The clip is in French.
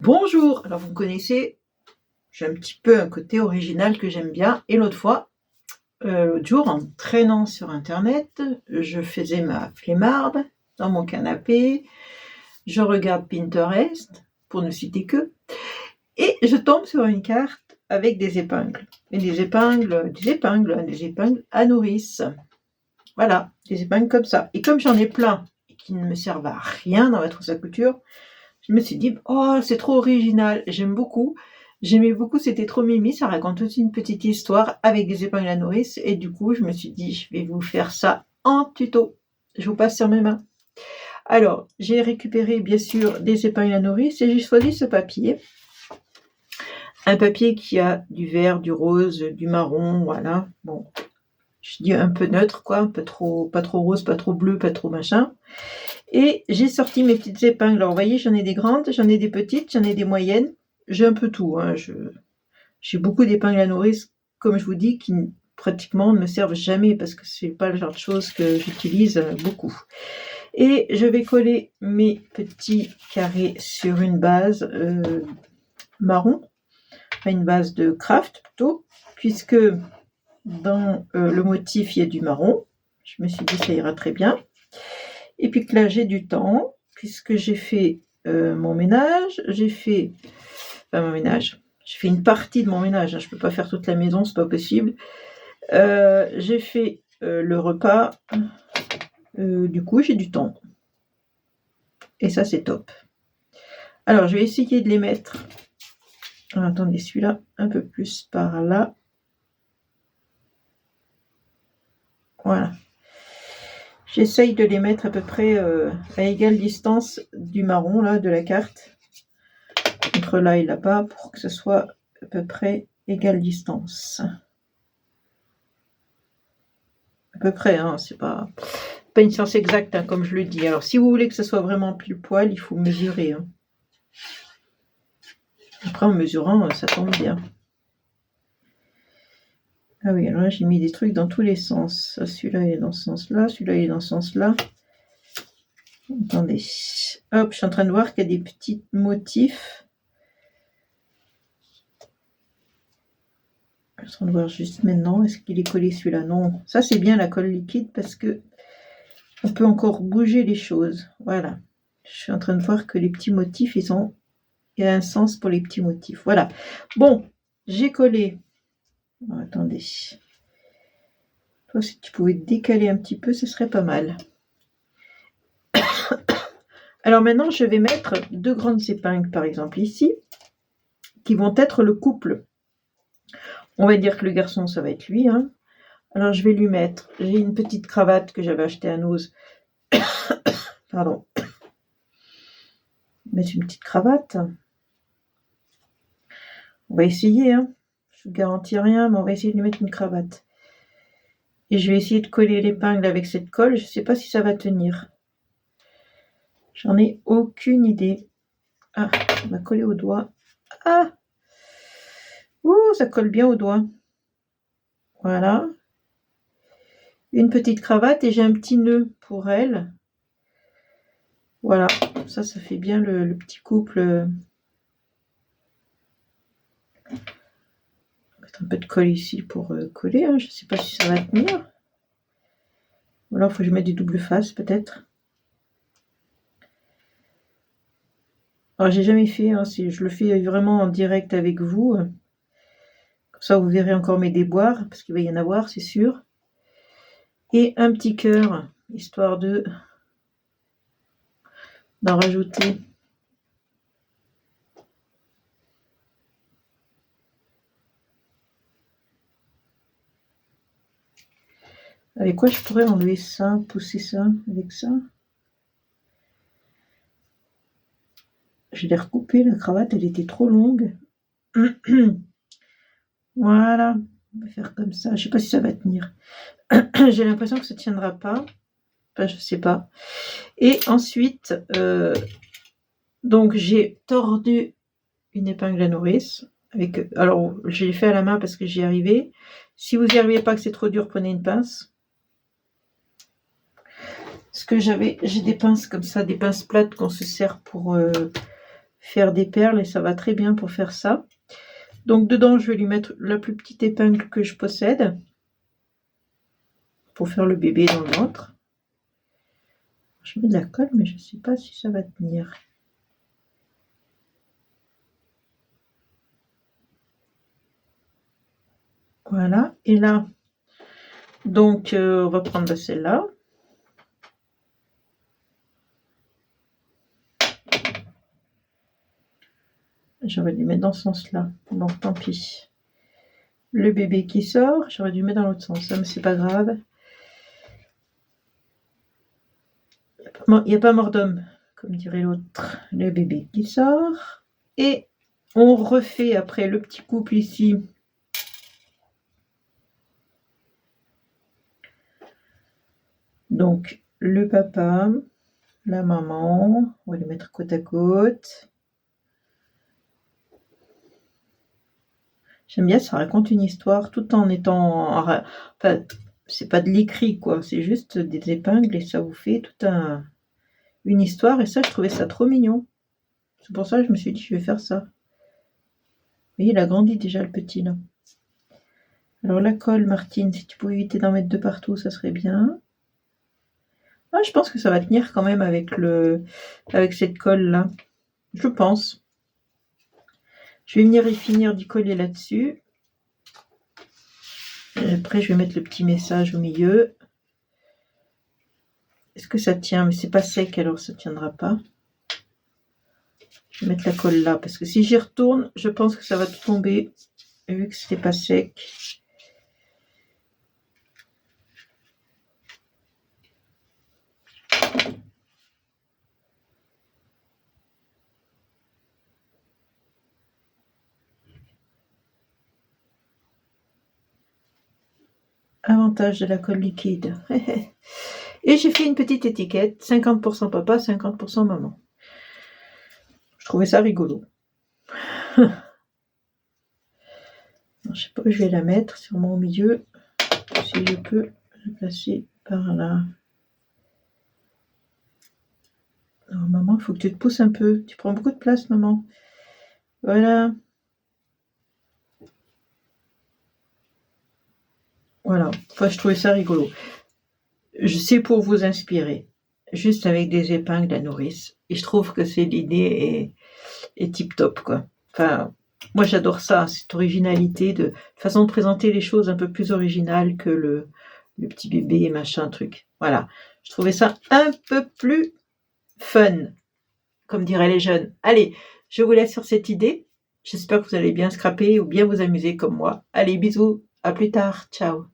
Bonjour! Alors vous me connaissez, j'ai un petit peu un côté original que j'aime bien et l'autre jour, en traînant sur internet, je faisais ma flemmarde dans mon canapé, je regarde Pinterest, pour ne citer que, et je tombe sur une carte avec des épingles. Et des épingles à nourrice. Voilà, des épingles comme ça. Et comme j'en ai plein et qui ne me servent à rien dans ma trousse à couture, je me suis dit: «Oh, c'est trop original!» J'aime beaucoup. J'aimais beaucoup, c'était trop mimi, ça raconte aussi une petite histoire avec des épingles à nourrice et du coup, je me suis dit: «Je vais vous faire ça en tuto». Je vous passe sur mes mains. Alors, j'ai récupéré bien sûr des épingles à nourrice et j'ai choisi ce papier. Un papier qui a du vert, du rose, du marron, voilà. Bon, je dis un peu neutre quoi, pas trop rose, pas trop bleu, pas trop machin. Et j'ai sorti mes petites épingles. Alors vous voyez, j'en ai des grandes, j'en ai des petites, j'en ai des moyennes. J'ai un peu tout, hein. J'ai beaucoup d'épingles à nourrice, comme je vous dis, qui pratiquement ne me servent jamais parce que c'est pas le genre de choses que j'utilise beaucoup. Et je vais coller mes petits carrés sur une base marron, enfin une base de craft plutôt, puisque dans le motif il y a du marron. Je me suis dit ça ira très bien. Et puis que là j'ai du temps, puisque j'ai fait mon ménage, j'ai fait une partie de mon ménage, hein, je peux pas faire toute la maison, c'est pas possible. J'ai fait le repas, du coup j'ai du temps. Et ça c'est top. Alors je vais essayer de les mettre. Alors, attendez, celui-là un peu plus par là. Voilà. J'essaye de les mettre à peu près à égale distance du marron là, de la carte. Entre là et là-bas pour que ce soit à peu près égale distance. À peu près, hein, c'est pas une science exacte, hein, comme je le dis. Alors si vous voulez que ce soit vraiment pile poil, il faut mesurer. Hein. Après en mesurant, ça tombe bien. Ah oui, alors là j'ai mis des trucs dans tous les sens. Celui-là il est dans ce sens-là, celui-là il est dans ce sens-là. Attendez. Hop, je suis en train de voir qu'il y a des petits motifs. Je suis en train de voir juste maintenant. Est-ce qu'il est collé celui-là? Non. Ça c'est bien la colle liquide parce que on peut encore bouger les choses. Voilà. Je suis en train de voir que les petits motifs, il y a un sens pour les petits motifs. Voilà. Bon, j'ai collé. Oh, attendez. Toi, si tu pouvais te décaler un petit peu, ce serait pas mal. Alors maintenant, je vais mettre 2 grandes épingles, par exemple ici, qui vont être le couple. On va dire que le garçon, ça va être lui. Hein. Alors, je vais lui mettre... J'ai une petite cravate que j'avais achetée à Nose. Pardon. Mettre une petite cravate. On va essayer. Hein. Je ne garantis rien, mais on va essayer de lui mettre une cravate. Et je vais essayer de coller l'épingle avec cette colle. Je ne sais pas si ça va tenir. J'en ai aucune idée. Ah, on va coller au doigt. Ah! Ouh, ça colle bien au doigt. Voilà. Une petite cravate et j'ai un petit nœud pour elle. Voilà, ça fait bien le petit couple. On va mettre un peu de colle ici pour coller. Hein. Je ne sais pas si ça va tenir. Ou alors il faut que je mette des doubles faces peut-être. Alors j'ai jamais fait, hein, je le fais vraiment en direct avec vous. Comme ça vous verrez encore mes déboires, parce qu'il va y en avoir, c'est sûr. Et un petit cœur, histoire d'en rajouter. Avec quoi je pourrais enlever ça, pousser ça, avec ça? Je l'ai recoupée, la cravate, elle était trop longue. Voilà, on va faire comme ça. Je sais pas si ça va tenir. J'ai l'impression que ça tiendra pas. Enfin, je sais pas. Et ensuite, donc j'ai tordu une épingle à nourrice. Alors, je l'ai fait à la main parce que j'y arrivais. Si vous n'y arrivez pas, que c'est trop dur, prenez une pince. Parce que j'ai des pinces comme ça, des pinces plates qu'on se sert pour faire des perles et ça va très bien pour faire ça. Donc dedans, je vais lui mettre la plus petite épingle que je possède pour faire le bébé dans le ventre. Je mets de la colle, mais je ne sais pas si ça va tenir. Voilà, et là, donc on va prendre celle-là. J'aurais dû mettre dans ce sens-là, donc tant pis. Le bébé qui sort, j'aurais dû mettre dans l'autre sens, mais c'est pas grave. Il n'y a pas mort d'homme, comme dirait l'autre. Le bébé qui sort. Et on refait après le petit couple ici. Donc, le papa, la maman, on va les mettre côte à côte. J'aime bien, ça raconte une histoire tout en étant... Enfin, c'est pas de l'écrit, quoi. C'est juste des épingles et ça vous fait toute une histoire. Et ça, je trouvais ça trop mignon. C'est pour ça que je me suis dit, je vais faire ça. Vous voyez, il a grandi déjà, le petit, là. Alors, la colle, Martine, si tu pouvais éviter d'en mettre de partout, ça serait bien. Ah, je pense que ça va tenir quand même avec cette colle-là. Je pense. Je vais venir y finir d'y coller là-dessus. Après, je vais mettre le petit message au milieu. Est-ce que ça tient? Mais c'est pas sec, alors ça ne tiendra pas. Je vais mettre la colle là, parce que si j'y retourne, je pense que ça va tout tomber, vu que c'était pas sec. Avantage de la colle liquide. Et j'ai fait une petite étiquette, 50% papa, 50% maman. Je trouvais ça rigolo. Je sais pas où je vais la mettre, sûrement au milieu. Si je peux la placer par là. Alors, maman, il faut que tu te pousses un peu. Tu prends beaucoup de place, maman. Voilà. Voilà. Enfin, je trouvais ça rigolo. C'est pour vous inspirer. Juste avec des épingles à nourrice. Et je trouve que l'idée est tip top, quoi. Enfin, moi j'adore ça, cette originalité de façon de présenter les choses un peu plus originale que le petit bébé et machin truc. Voilà. Je trouvais ça un peu plus fun, comme diraient les jeunes. Allez, je vous laisse sur cette idée. J'espère que vous allez bien scraper ou bien vous amuser comme moi. Allez, bisous, à plus tard, ciao.